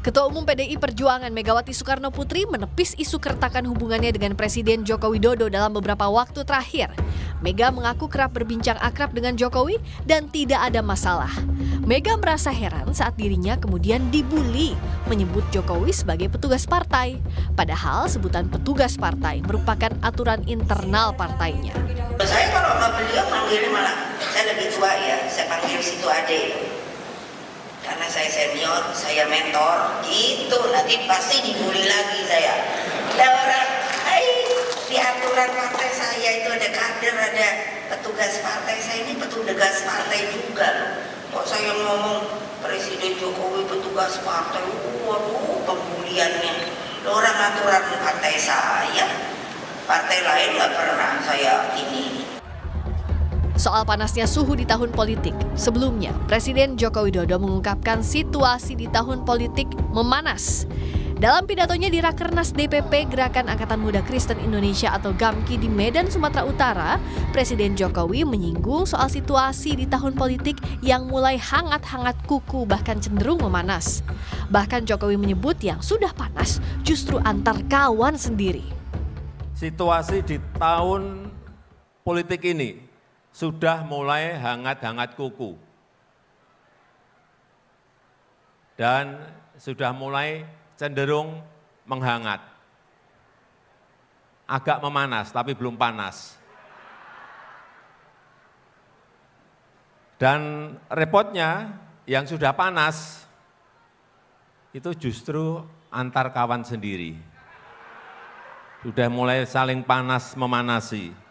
Ketua Umum PDI Perjuangan Megawati Soekarno Putri menepis isu keretakan hubungannya dengan Presiden Joko Widodo dalam beberapa waktu terakhir. Mega mengaku kerap berbincang akrab dengan Jokowi dan tidak ada masalah. Mega merasa heran saat dirinya kemudian dibully menyebut Jokowi sebagai petugas partai. Padahal sebutan petugas partai merupakan aturan internal partainya. Saya kalau sama beliau manggilnya malah, saya lebih tua ya, saya panggil situ ade. Karena saya senior, saya mentor, gitu nanti pasti dibully lagi saya. Ada orang, di aturan partai saya itu ada kader, ada petugas partai, saya ini petugas partai juga loh. Kok saya ngomong Presiden Jokowi petugas partai, waduh pembuliannya. Orang aturan partai saya, partai lain nggak pernah saya ini. Soal panasnya suhu di tahun politik, sebelumnya Presiden Joko Widodo mengungkapkan situasi di tahun politik memanas. Dalam pidatonya di Rakernas DPP Gerakan Angkatan Muda Kristen Indonesia atau GAMKI di Medan, Sumatera Utara, Presiden Jokowi menyinggung soal situasi di tahun politik yang mulai hangat-hangat kuku bahkan cenderung memanas. Bahkan Jokowi menyebut yang sudah panas justru antar kawan sendiri. Situasi di tahun politik ini sudah mulai hangat-hangat kuku dan sudah mulai cenderung menghangat. Agak memanas tapi belum panas. Dan repotnya yang sudah panas itu justru antar kawan sendiri. Sudah mulai saling panas memanasi.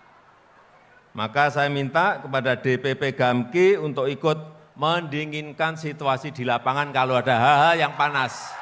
Maka saya minta kepada DPP GAMKI untuk ikut mendinginkan situasi di lapangan kalau ada hal-hal yang panas.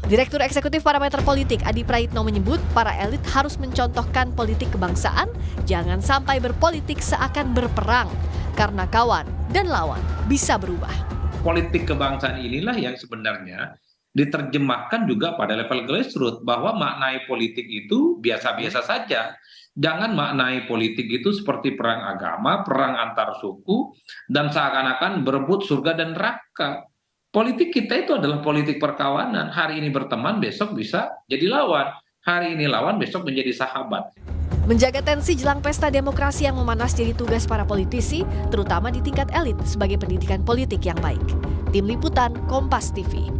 Direktur Eksekutif Parameter Politik Adi Praitno menyebut para elit harus mencontohkan politik kebangsaan, jangan sampai berpolitik seakan berperang, karena kawan dan lawan bisa berubah. Politik kebangsaan inilah yang sebenarnya diterjemahkan juga pada level grassroots, bahwa maknai politik itu biasa-biasa saja. Jangan maknai politik itu seperti perang agama, perang antar suku, dan seakan-akan berebut surga dan neraka. Politik kita itu adalah politik perkawanan. Hari ini berteman, besok bisa jadi lawan. Hari ini lawan, besok menjadi sahabat. Menjaga tensi jelang pesta demokrasi yang memanas jadi tugas para politisi, terutama di tingkat elit sebagai pendidikan politik yang baik. Tim Liputan, Kompas TV.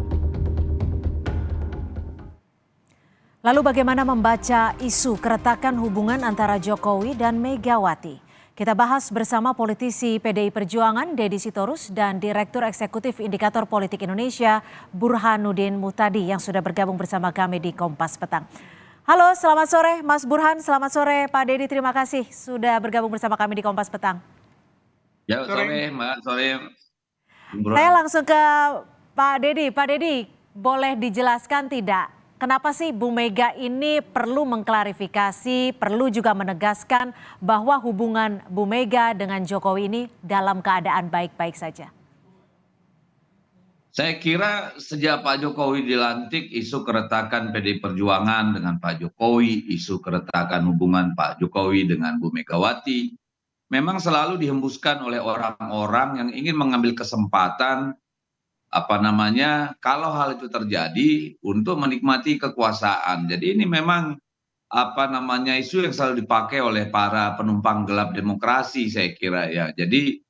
Lalu bagaimana membaca isu keretakan hubungan antara Jokowi dan Megawati? Kita bahas bersama politisi PDI Perjuangan Deddy Sitorus dan Direktur Eksekutif Indikator Politik Indonesia Burhanuddin Muhtadi yang sudah bergabung bersama kami di Kompas Petang. Halo, selamat sore Mas Burhan, selamat sore Pak Deddy, terima kasih sudah bergabung bersama kami di Kompas Petang. Ya, sore Mbak, sore. Saya langsung ke Pak Deddy. Pak Deddy, boleh dijelaskan tidak? Kenapa sih Bu Mega ini perlu mengklarifikasi, perlu juga menegaskan bahwa hubungan Bu Mega dengan Jokowi ini dalam keadaan baik-baik saja? Saya kira sejak Pak Jokowi dilantik, isu keretakan PDI Perjuangan dengan Pak Jokowi, isu keretakan hubungan Pak Jokowi dengan Bu Megawati, memang selalu dihembuskan oleh orang-orang yang ingin mengambil kesempatan kalau hal itu terjadi untuk menikmati kekuasaan. Jadi ini memang isu yang selalu dipakai oleh para penumpang gelap demokrasi, saya kira ya. Jadi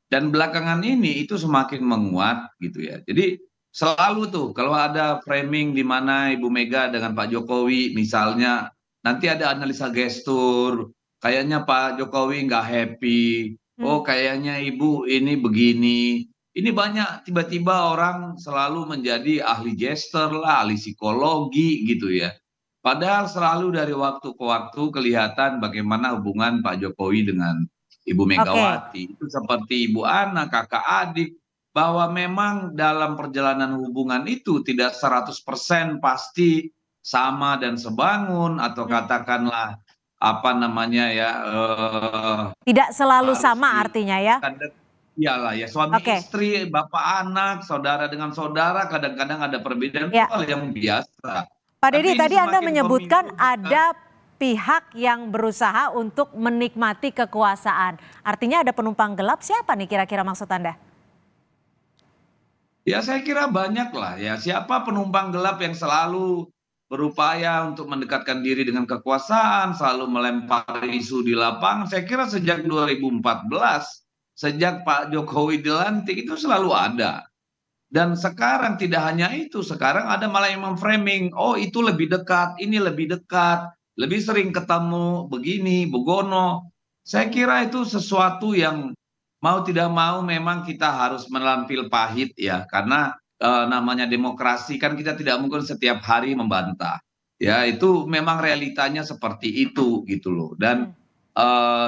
dan belakangan ini itu semakin menguat gitu ya. Jadi selalu tuh kalau ada framing di mana Ibu Mega dengan Pak Jokowi misalnya, nanti ada analisa gestur, kayaknya Pak Jokowi nggak happy, oh kayaknya Ibu ini begini. Ini banyak tiba-tiba orang selalu menjadi ahli gestur lah, ahli psikologi gitu ya. Padahal selalu dari waktu ke waktu kelihatan bagaimana hubungan Pak Jokowi dengan Ibu Megawati. Itu seperti ibu anak, kakak adik, bahwa memang dalam perjalanan hubungan itu tidak 100% pasti sama dan sebangun atau katakanlah tidak selalu sama artinya ya. Iyalah ya, suami istri, bapak anak, saudara dengan saudara, kadang-kadang ada perbedaan, itu hal yang biasa. Pak Deddy, tadi Anda menyebutkan ada pihak yang berusaha untuk menikmati kekuasaan. Artinya ada penumpang gelap, siapa nih kira-kira maksud Anda? Ya saya kira banyak lah ya. Siapa penumpang gelap yang selalu berupaya untuk mendekatkan diri dengan kekuasaan, selalu melempar isu di lapangan. Saya kira sejak 2014, sejak Pak Jokowi dilantik itu selalu ada. Dan sekarang tidak hanya itu, sekarang ada malah yang memframing, oh itu lebih dekat, ini lebih dekat, lebih sering ketemu, begini, begono. Saya kira itu sesuatu yang mau tidak mau memang kita harus menampil pahit ya, karena namanya demokrasi kan kita tidak mungkin setiap hari membantah. Ya itu memang realitanya seperti itu gitu loh. Dan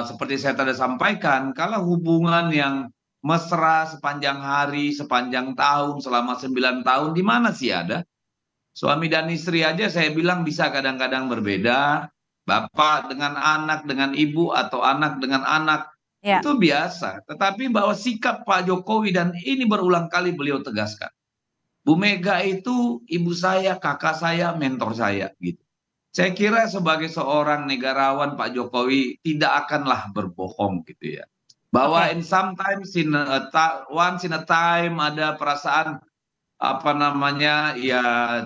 seperti saya tadi sampaikan, kalau hubungan yang mesra sepanjang hari, sepanjang tahun, selama 9 tahun, di mana sih ada? Suami dan istri aja saya bilang bisa kadang-kadang berbeda. Bapak dengan anak, dengan ibu, atau anak dengan anak, Ya, itu biasa. Tetapi bahwa sikap Pak Jokowi, dan ini berulang kali beliau tegaskan. Bu Mega itu ibu saya, kakak saya, mentor saya, gitu. Saya kira sebagai seorang negarawan Pak Jokowi tidak akanlah berbohong gitu ya. Bahwa oke. in sometimes once in a time ada perasaan apa namanya ya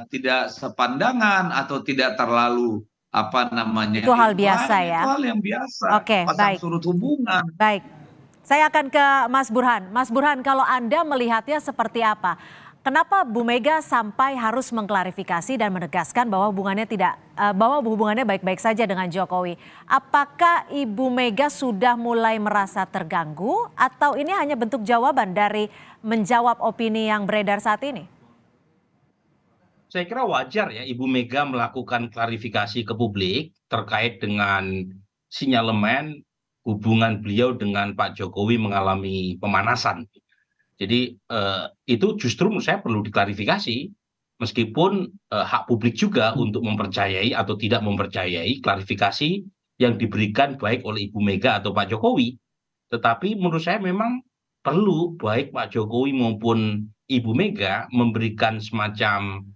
tidak sepandangan atau tidak terlalu apa namanya Itu hal biasa intime, itu ya. hal yang biasa. Oke, Pasang baik. surut hubungan. Baik. Saya akan ke Mas Burhan. Mas Burhan, kalau Anda melihatnya seperti apa? Kenapa Bu Mega sampai harus mengklarifikasi dan menegaskan bahwa bahwa hubungannya baik-baik saja dengan Jokowi? Apakah Ibu Mega sudah mulai merasa terganggu atau ini hanya bentuk jawaban dari menjawab opini yang beredar saat ini? Saya kira wajar ya Ibu Mega melakukan klarifikasi ke publik terkait dengan sinyalemen hubungan beliau dengan Pak Jokowi mengalami pemanasan. Jadi itu justru menurut saya perlu diklarifikasi, meskipun hak publik juga untuk mempercayai atau tidak mempercayai klarifikasi yang diberikan baik oleh Ibu Mega atau Pak Jokowi. Tetapi menurut saya memang perlu baik Pak Jokowi maupun Ibu Mega memberikan semacam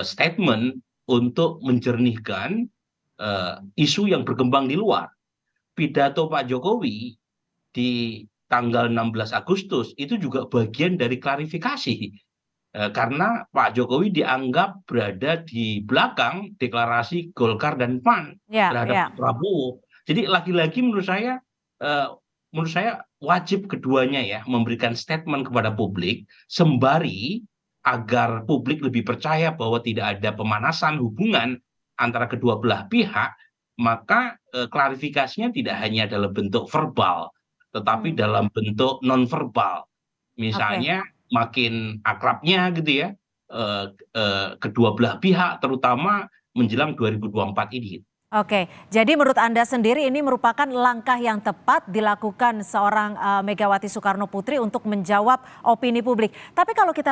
statement untuk menjernihkan isu yang berkembang di luar. Pidato Pak Jokowi di tanggal 16 Agustus itu juga bagian dari klarifikasi. Karena Pak Jokowi dianggap berada di belakang deklarasi Golkar dan PAN Ya, terhadap ya. Prabowo. Jadi lagi-lagi menurut saya wajib keduanya ya memberikan statement kepada publik sembari agar publik lebih percaya bahwa tidak ada pemanasan hubungan antara kedua belah pihak, maka klarifikasinya tidak hanya dalam bentuk verbal, tetapi Hmm, dalam bentuk nonverbal. oke. Misalnya makin akrabnya gitu ya kedua belah pihak, terutama menjelang 2024 ini. Oke, jadi menurut Anda sendiri ini merupakan langkah yang tepat dilakukan seorang Megawati Soekarno Putri untuk menjawab opini publik. Tapi kalau kita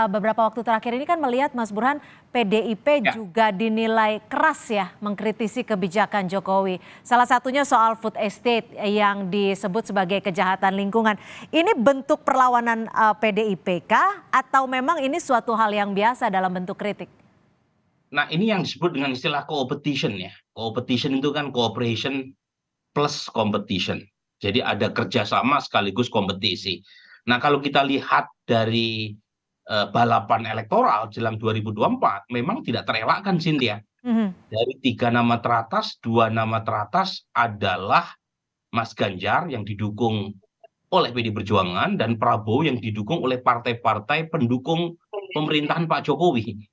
beberapa waktu terakhir ini kan melihat Mas Burhan, PDIP Ya. juga dinilai keras ya mengkritisi kebijakan Jokowi. Salah satunya soal food estate yang disebut sebagai kejahatan lingkungan. Ini bentuk perlawanan PDIP kah atau memang ini suatu hal yang biasa dalam bentuk kritik? Nah, ini yang disebut dengan istilah competition ya. Competition itu kan cooperation plus competition. Jadi ada kerjasama sekaligus kompetisi. Nah, kalau kita lihat dari balapan elektoral jelang 2024, memang tidak terelakkan, Cynthia. Mhm. Dari 3 nama teratas, 2 nama teratas adalah Mas Ganjar yang didukung oleh PD Perjuangan dan Prabowo yang didukung oleh partai-partai pendukung pemerintahan Pak Jokowi.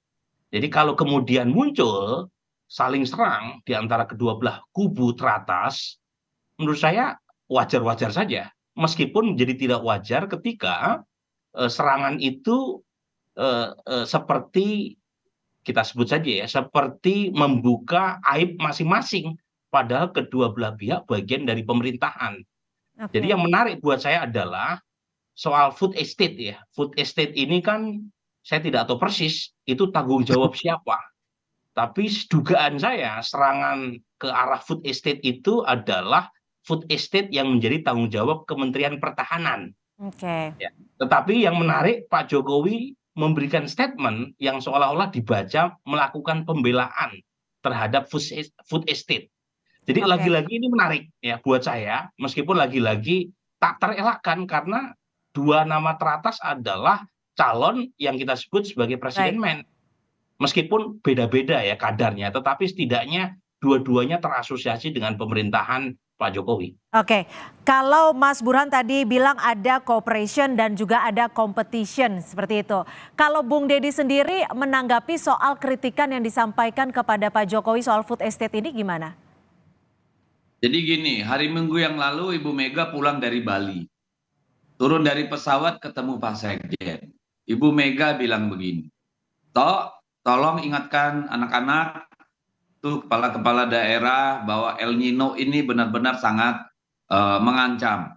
Jadi kalau kemudian muncul saling serang di antara kedua belah kubu teratas, menurut saya wajar-wajar saja. Meskipun menjadi tidak wajar ketika serangan itu seperti kita sebut saja ya, seperti membuka aib masing-masing. Padahal kedua belah pihak bagian dari pemerintahan. Jadi Oke. yang menarik buat saya adalah soal food estate ya. Food estate ini kan saya tidak tahu persis itu tanggung jawab siapa. Tapi dugaan saya serangan ke arah food estate itu adalah food estate yang menjadi tanggung jawab Kementerian Pertahanan. Oke. Ya. Tetapi yang menarik Pak Jokowi memberikan statement yang seolah-olah dibaca melakukan pembelaan terhadap food estate. Jadi Oke. lagi-lagi ini menarik ya buat saya, meskipun lagi-lagi tak terelakkan karena 2 nama teratas adalah calon yang kita sebut sebagai presiden man. Meskipun beda-beda ya kadarnya, tetapi setidaknya dua-duanya terasosiasi dengan pemerintahan Pak Jokowi. Oke, kalau Mas Burhan tadi bilang ada cooperation dan juga ada competition seperti itu. Kalau Bung Deddy sendiri menanggapi soal kritikan yang disampaikan kepada Pak Jokowi soal food estate ini gimana? Jadi gini, hari Minggu yang lalu Ibu Mega pulang dari Bali. Turun dari pesawat ketemu Pak Sekjen. Ibu Mega bilang begini, tolong ingatkan anak-anak, tuh kepala-kepala daerah bahwa El Nino ini benar-benar sangat mengancam.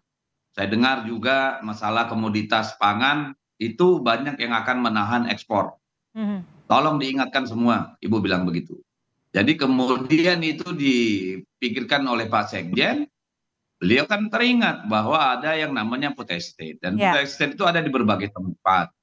Saya dengar juga masalah komoditas pangan itu banyak yang akan menahan ekspor. Tolong diingatkan semua, Ibu bilang begitu. Jadi kemudian itu dipikirkan oleh Pak Sekjen, beliau kan teringat bahwa ada yang namanya food estate. Dan food estate itu ada di berbagai tempat.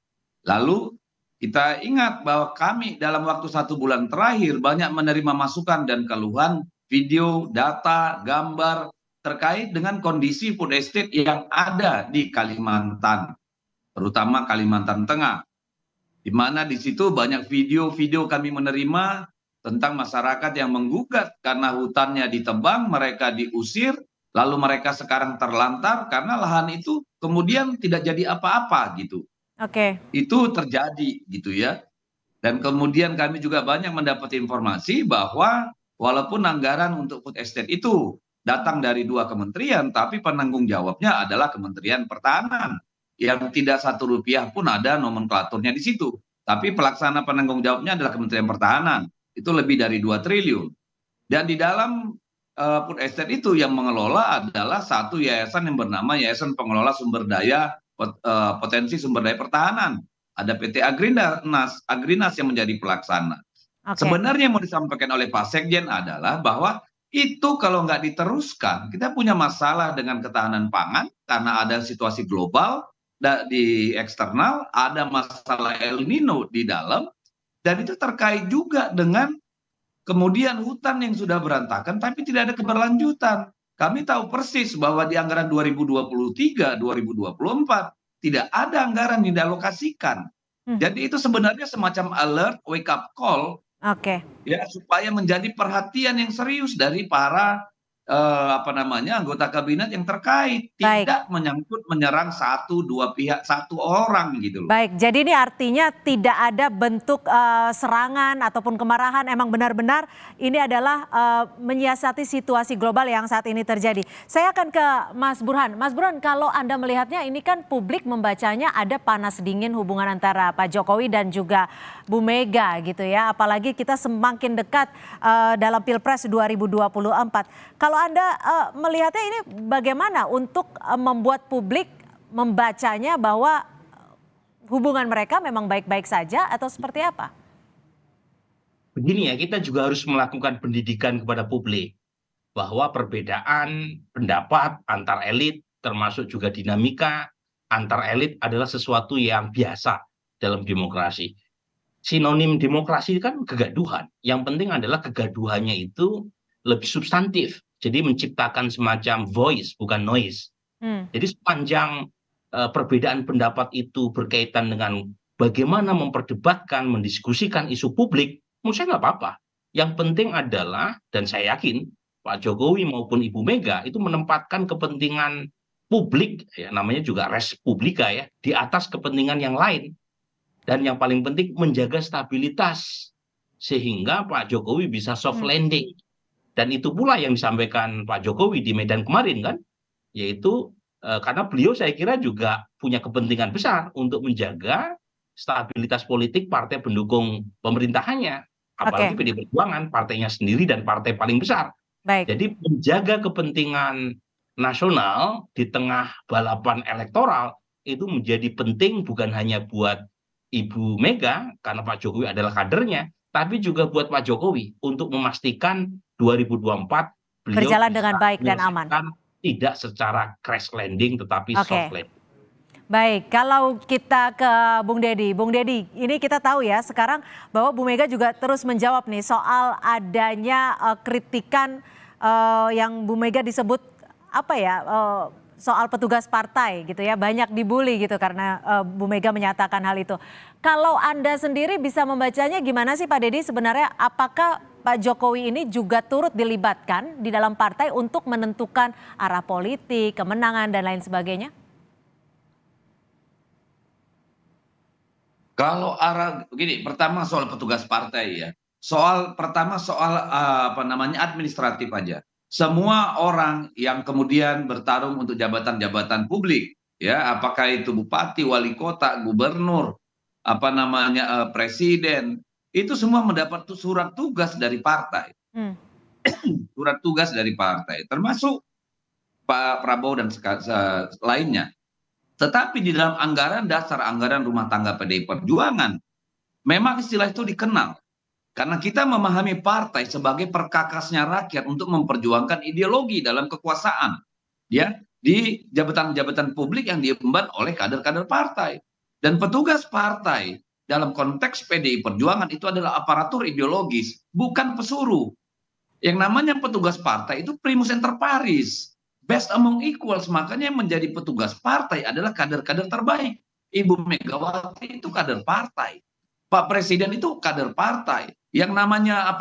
Lalu kita ingat bahwa kami dalam waktu 1 bulan terakhir banyak menerima masukan dan keluhan video, data, gambar terkait dengan kondisi food estate yang ada di Kalimantan, terutama Kalimantan Tengah. Di mana di situ banyak video-video kami menerima tentang masyarakat yang menggugat karena hutannya ditebang, mereka diusir, lalu mereka sekarang terlantar karena lahan itu kemudian tidak jadi apa-apa gitu. Itu terjadi gitu ya. Dan kemudian kami juga banyak mendapat informasi bahwa walaupun anggaran untuk food estate itu datang dari 2 kementerian, tapi penanggung jawabnya adalah Kementerian Pertahanan yang tidak 1 rupiah pun ada nomenklaturnya di situ. Tapi pelaksana penanggung jawabnya adalah Kementerian Pertahanan. Itu lebih dari 2 triliun. Dan di dalam food estate itu yang mengelola adalah satu yayasan yang bernama Yayasan Pengelola Sumber Daya Potensi Sumber Daya Pertahanan. Ada PT Agrinas yang menjadi pelaksana. Sebenarnya yang mau disampaikan oleh Pak Sekjen adalah bahwa itu kalau nggak diteruskan, kita punya masalah dengan ketahanan pangan karena ada situasi global di eksternal, ada masalah El Nino di dalam, dan itu terkait juga dengan kemudian hutan yang sudah berantakan tapi tidak ada keberlanjutan. Kami tahu persis bahwa di anggaran 2023, 2024 tidak ada anggaran yang dialokasikan. Jadi itu sebenarnya semacam alert, wake up call, ya supaya menjadi perhatian yang serius dari para anggota kabinet yang terkait, tidak menyerang 1-2 pihak, 1 orang gitu loh. Baik, jadi ini artinya tidak ada bentuk serangan ataupun kemarahan, emang benar-benar ini adalah menyiasati situasi global yang saat ini terjadi. Saya akan ke Mas Burhan. Mas Burhan, kalau Anda melihatnya ini kan publik membacanya ada panas dingin hubungan antara Pak Jokowi dan juga Bu Mega gitu ya. Apalagi kita semakin dekat dalam Pilpres 2024. Kalau Anda melihatnya ini bagaimana untuk membuat publik membacanya bahwa hubungan mereka memang baik-baik saja atau seperti apa? Begini ya, kita juga harus melakukan pendidikan kepada publik bahwa perbedaan pendapat antar elit termasuk juga dinamika antar elit adalah sesuatu yang biasa dalam demokrasi. Sinonim demokrasi kan kegaduhan. Yang penting adalah kegaduhannya itu lebih substantif. Jadi menciptakan semacam voice, bukan noise. Jadi sepanjang perbedaan pendapat itu berkaitan dengan bagaimana memperdebatkan, mendiskusikan isu publik, menurut saya nggak apa-apa. Yang penting adalah, dan saya yakin Pak Jokowi maupun Ibu Mega itu menempatkan kepentingan publik, ya, namanya juga res publica ya, di atas kepentingan yang lain. Dan yang paling penting menjaga stabilitas sehingga Pak Jokowi bisa soft landing. Dan itu pula yang disampaikan Pak Jokowi di Medan kemarin kan, yaitu karena beliau saya kira juga punya kepentingan besar untuk menjaga stabilitas politik partai pendukung pemerintahannya. Apalagi PD Perjuangan, partainya sendiri dan partai paling besar. Jadi menjaga kepentingan nasional di tengah balapan elektoral itu menjadi penting bukan hanya buat Ibu Mega karena Pak Jokowi adalah kadernya, tapi juga buat Pak Jokowi untuk memastikan 2024 beliau berjalan dengan baik dan aman. Tidak secara crash landing tetapi soft landing. Baik, kalau kita ke Bung Deddy. Bung Deddy, ini kita tahu ya sekarang bahwa Bu Mega juga terus menjawab nih soal adanya kritikan yang Bu Mega disebut soal petugas partai gitu ya, banyak dibully gitu karena Bu Mega menyatakan hal itu. Kalau Anda sendiri bisa membacanya gimana sih Pak Deddy, sebenarnya apakah Pak Jokowi ini juga turut dilibatkan di dalam partai untuk menentukan arah politik, kemenangan dan lain sebagainya? Kalau arah begini, pertama soal petugas partai ya. Pertama soal administratif aja. Semua orang yang kemudian bertarung untuk jabatan-jabatan publik, ya, apakah itu bupati, wali kota, gubernur, presiden, itu semua mendapat surat tugas dari partai. Surat tugas dari partai, termasuk Pak Prabowo dan lainnya. Tetapi di dalam anggaran dasar, anggaran rumah tangga PDI Perjuangan, memang istilah itu dikenal. Karena kita memahami partai sebagai perkakasnya rakyat untuk memperjuangkan ideologi dalam kekuasaan. Ya, di jabatan-jabatan publik yang diemban oleh kader-kader partai. Dan petugas partai dalam konteks PDI Perjuangan itu adalah aparatur ideologis, bukan pesuruh. Yang namanya petugas partai itu primus inter pares. Best among equals, makanya yang menjadi petugas partai adalah kader-kader terbaik. Ibu Megawati itu kader partai. Pak Presiden itu kader partai. Yang namanya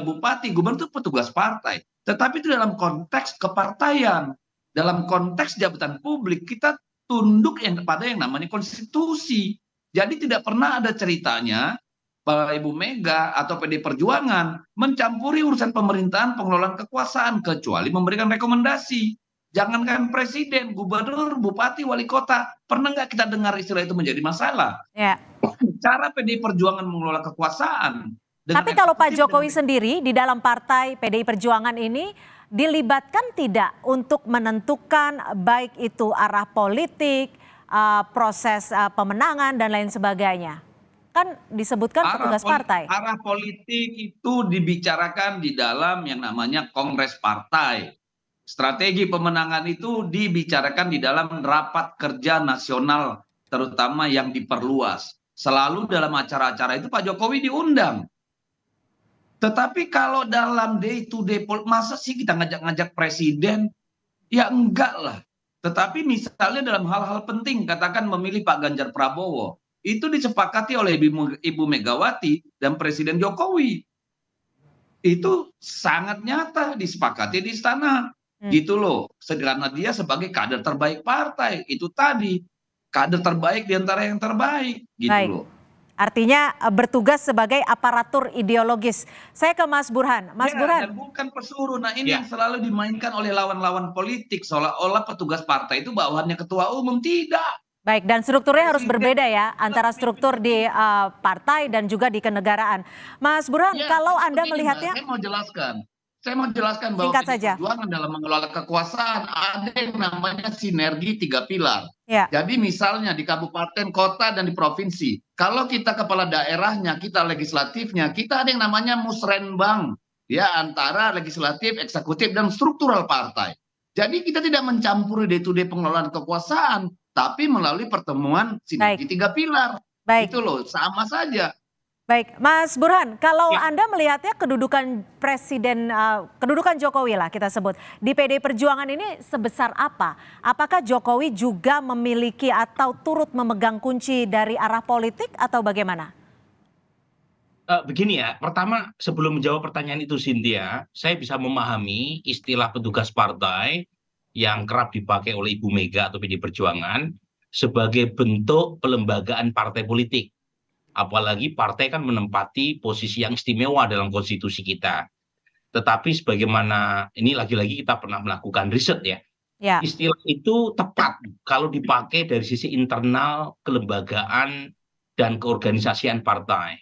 bupati, gubernur itu petugas partai. Tetapi itu dalam konteks kepartaian. Dalam konteks jabatan publik, kita tunduk kepada yang namanya konstitusi. Jadi tidak pernah ada ceritanya Ibu Mega atau PD Perjuangan mencampuri urusan pemerintahan, pengelolaan kekuasaan, kecuali memberikan rekomendasi. Jangankan presiden, gubernur, bupati, wali kota, pernah nggak kita dengar istilah itu menjadi masalah? Ya. Cara PDI Perjuangan mengelola kekuasaan. Tapi kalau Pak Jokowi sendiri di dalam partai PDI Perjuangan ini dilibatkan tidak untuk menentukan baik itu arah politik, proses pemenangan dan lain sebagainya? Kan disebutkan petugas partai. Arah politik itu dibicarakan di dalam yang namanya kongres partai. Strategi pemenangan itu dibicarakan di dalam rapat kerja nasional, terutama yang diperluas. Selalu dalam acara-acara itu Pak Jokowi diundang. Tetapi kalau dalam day to day, masa sih kita ngajak-ngajak presiden? Ya enggak lah. Tetapi misalnya dalam hal-hal penting, katakan memilih Pak Ganjar Prabowo, itu disepakati oleh Ibu Megawati dan Presiden Jokowi. Itu sangat nyata disepakati di istana. Gitu loh. Karena dia sebagai kader terbaik partai. Itu tadi. Kader terbaik di antara yang terbaik. Gitu Baik. loh. Artinya bertugas sebagai aparatur ideologis. Saya ke Mas Burhan. Mas Burhan. Dan bukan pesuruh. Nah ini yang selalu dimainkan oleh lawan-lawan politik. Seolah-olah petugas partai itu bawahannya ketua umum. Tidak. Baik, dan strukturnya harus berbeda ya, antara struktur di partai dan juga di kenegaraan. Mas Burhan, kalau Anda melihatnya... Saya mau jelaskan bahwa perjuangan dalam mengelola kekuasaan ada yang namanya sinergi 3 pilar. Ya. Jadi misalnya di kabupaten, kota, dan di provinsi. Kalau kita kepala daerahnya, kita legislatifnya, kita ada yang namanya musrenbang. Ya, antara legislatif, eksekutif, dan struktural partai. Jadi kita tidak mencampuri day-to-day pengelolaan kekuasaan, tapi melalui pertemuan sinergi 3 pilar. Baik. Itu loh, sama saja. Baik, Mas Burhan, kalau Anda melihatnya kedudukan kedudukan Jokowi lah kita sebut, di PDI Perjuangan ini sebesar apa? Apakah Jokowi juga memiliki atau turut memegang kunci dari arah politik atau bagaimana? Begini ya, pertama sebelum menjawab pertanyaan itu Cynthia, saya bisa memahami istilah petugas partai yang kerap dipakai oleh Ibu Mega atau PDI Perjuangan sebagai bentuk pelembagaan partai politik. Apalagi partai kan menempati posisi yang istimewa dalam konstitusi kita. Tetapi sebagaimana ini lagi-lagi kita pernah melakukan riset ya. Istilah itu tepat kalau dipakai dari sisi internal kelembagaan dan keorganisasian partai.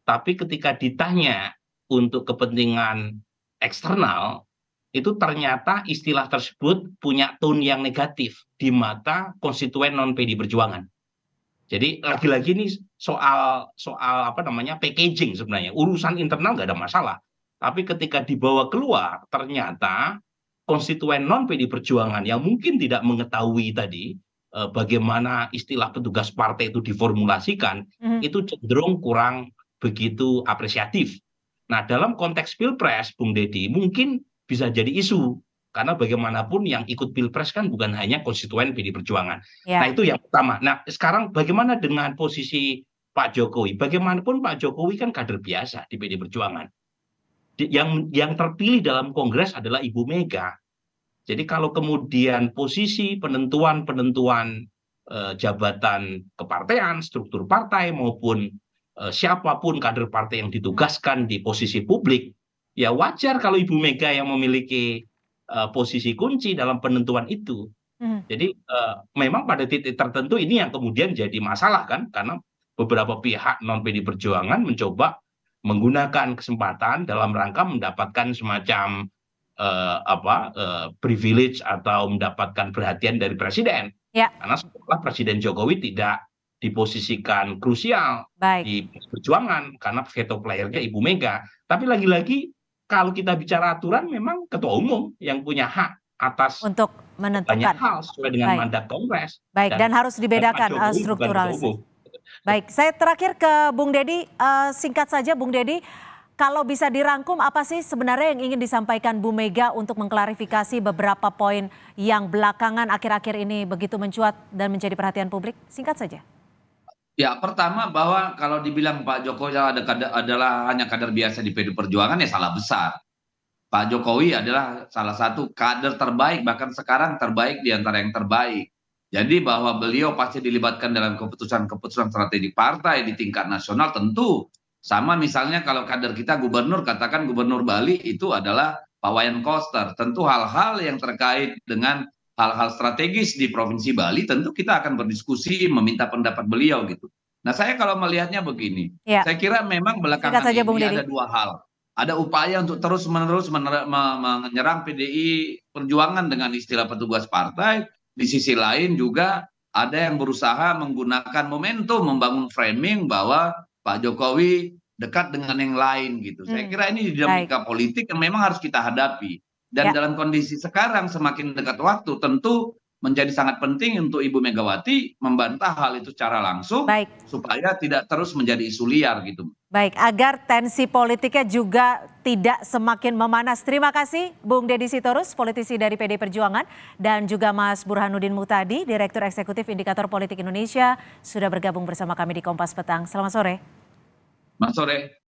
Tapi ketika ditanya untuk kepentingan eksternal, itu ternyata istilah tersebut punya tone yang negatif di mata konstituen non-PDI Perjuangan. Jadi lagi-lagi ini soal packaging sebenarnya. Urusan internal nggak ada masalah. Tapi ketika dibawa keluar, ternyata konstituen non-PDI Perjuangan yang mungkin tidak mengetahui tadi bagaimana istilah petugas partai itu diformulasikan, itu cenderung kurang begitu apresiatif. Nah, dalam konteks Pilpres, Bung Deddy, mungkin bisa jadi isu. Karena bagaimanapun yang ikut Pilpres kan bukan hanya konstituen PD Perjuangan. Ya. Nah itu yang pertama. Nah sekarang bagaimana dengan posisi Pak Jokowi? Bagaimanapun Pak Jokowi kan kader biasa di PD Perjuangan. Yang terpilih dalam Kongres adalah Ibu Mega. Jadi kalau kemudian posisi penentuan jabatan kepartean, struktur partai maupun siapapun kader partai yang ditugaskan di posisi publik, ya wajar kalau Ibu Mega yang memiliki posisi kunci dalam penentuan itu. Jadi memang pada titik tertentu ini yang kemudian jadi masalah kan, karena beberapa pihak non PD Perjuangan mencoba menggunakan kesempatan dalam rangka mendapatkan semacam privilege atau mendapatkan perhatian dari presiden. Ya. Karena setelah Presiden Jokowi tidak diposisikan krusial Baik. di perjuangan karena veto playernya Ibu Mega. Tapi lagi-lagi kalau kita bicara aturan memang ketua umum yang punya hak atas Untuk banyak menentukan. hal sesuai dengan Baik. mandat Kongres. Baik, dan harus dibedakan Pak Jokowi bukan strukturalisasi. ketua umum. Baik, saya terakhir ke Bung Deddy, singkat saja Bung Deddy, kalau bisa dirangkum apa sih sebenarnya yang ingin disampaikan Bu Mega untuk mengklarifikasi beberapa poin yang belakangan akhir-akhir ini begitu mencuat dan menjadi perhatian publik? Singkat saja. Ya, pertama bahwa kalau dibilang Pak Jokowi adalah hanya kader biasa di PD Perjuangan, ya salah besar. Pak Jokowi adalah salah satu kader terbaik, bahkan sekarang terbaik di antara yang terbaik. Jadi bahwa beliau pasti dilibatkan dalam keputusan-keputusan strategi partai di tingkat nasional tentu. Sama misalnya kalau kader kita gubernur, katakan gubernur Bali itu adalah Pak Wayan Koster. Tentu hal-hal yang terkait dengan hal-hal strategis di Provinsi Bali tentu kita akan berdiskusi, meminta pendapat beliau gitu. Nah saya kalau melihatnya begini, Ya. saya kira memang belakangan Singkat saja, Bung ini Deddy. ada dua hal. Ada upaya untuk terus-menerus menyerang PDI Perjuangan dengan istilah petugas partai. Di sisi lain juga ada yang berusaha menggunakan momentum membangun framing bahwa Pak Jokowi dekat dengan yang lain gitu. Saya kira ini dinamika politik yang memang harus kita hadapi. Dan Ya. dalam kondisi sekarang semakin dekat waktu tentu menjadi sangat penting untuk Ibu Megawati membantah hal itu secara langsung. Baik. Supaya tidak terus menjadi isu liar gitu. Baik, agar tensi politiknya juga tidak semakin memanas. Terima kasih Bung Deddy Sitorus, politisi dari PD Perjuangan, dan juga Mas Burhanuddin Muhtadi, Direktur Eksekutif Indikator Politik Indonesia, sudah bergabung bersama kami di Kompas Petang. Selamat sore. Selamat sore.